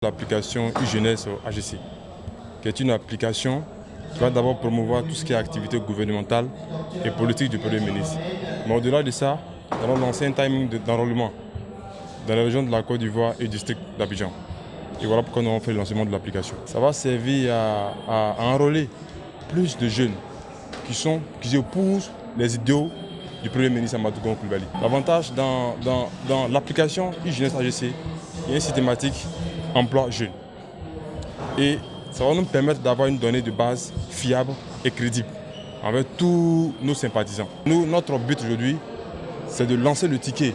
L'application e-Jeunesse AGC, qui est une application qui va d'abord promouvoir tout ce qui est activité gouvernementale et politique du Premier ministre. Mais au-delà de ça, nous allons lancer un timing d'enrôlement dans la région de la Côte d'Ivoire et du district d'Abidjan. Et voilà pourquoi nous avons fait le lancement de l'application. Ça va servir à enrôler plus de jeunes qui épousent les idéaux du Premier ministre Amadou Gon Coulibaly. L'avantage dans l'application e-Jeunesse AGC, il y a une systématique emploi jeune. Et ça va nous permettre d'avoir une donnée de base fiable et crédible avec tous nos sympathisants. Nous, notre but aujourd'hui, c'est de lancer le ticket,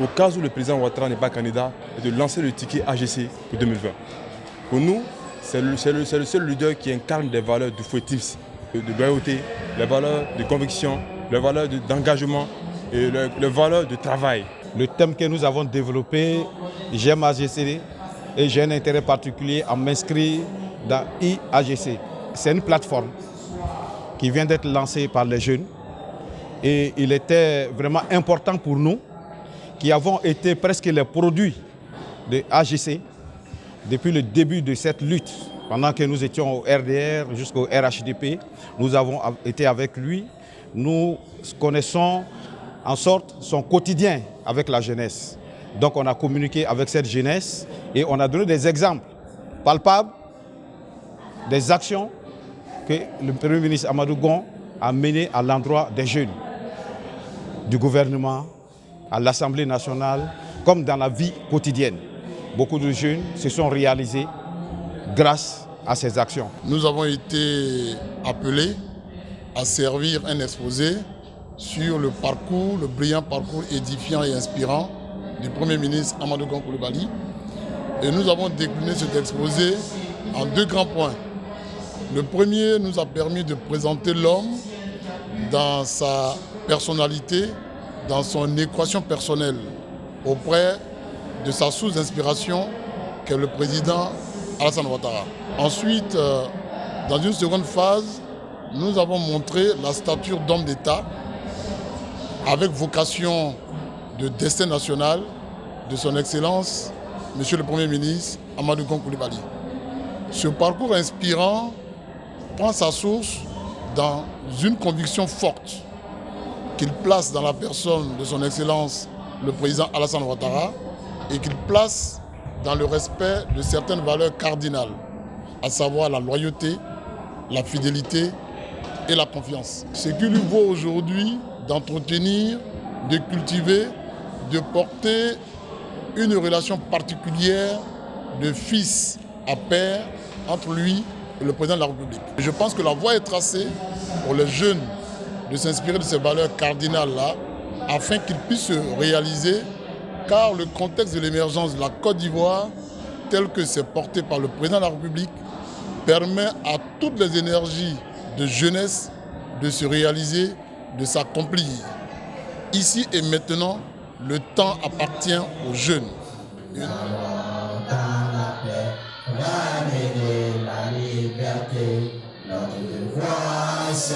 au cas où le président Ouattara n'est pas candidat, et de lancer le ticket AGC pour 2020. Pour nous, c'est le seul leader qui incarne des valeurs du fouettisme, de loyauté, les valeurs de conviction, les valeurs d'engagement et les valeurs de travail. Le thème que nous avons développé, j'aime AGC, et j'ai un intérêt particulier à m'inscrire dans e-AGC. C'est une plateforme qui vient d'être lancée par les jeunes et il était vraiment important pour nous qui avons été presque les produits de AGC depuis le début de cette lutte. Pendant que nous étions au RDR jusqu'au RHDP, nous avons été avec lui. Nous connaissons en sorte son quotidien avec la jeunesse. Donc on a communiqué avec cette jeunesse et on a donné des exemples palpables, des actions que le Premier ministre Amadou Gon a menées à l'endroit des jeunes, du gouvernement, à l'Assemblée nationale, comme dans la vie quotidienne. Beaucoup de jeunes se sont réalisés grâce à ces actions. Nous avons été appelés à servir un exposé sur le parcours, le brillant parcours édifiant et inspirant du Premier ministre Amadou Gon Coulibaly. Et nous avons décliné cet exposé en deux grands points. Le premier nous a permis de présenter l'homme dans sa personnalité, dans son équation personnelle, auprès de sa sous-inspiration qu'est le président Alassane Ouattara. Ensuite, dans une seconde phase, nous avons montré la stature d'homme d'État avec vocation de destin national de son Excellence, Monsieur le Premier ministre Amadou Gon Coulibaly. Ce parcours inspirant prend sa source dans une conviction forte qu'il place dans la personne de son Excellence, le président Alassane Ouattara, et qu'il place dans le respect de certaines valeurs cardinales, à savoir la loyauté, la fidélité et la confiance. Ce qui lui vaut aujourd'hui d'entretenir, de cultiver, de porter une relation particulière de fils à père entre lui et le président de la République. Je pense que la voie est tracée pour les jeunes de s'inspirer de ces valeurs cardinales-là afin qu'ils puissent se réaliser, car le contexte de l'émergence de la Côte d'Ivoire, tel que c'est porté par le président de la République, permet à toutes les énergies de jeunesse de se réaliser, de s'accomplir. Ici et maintenant, le temps appartient aux jeunes. La liberté, notre devoir, c'est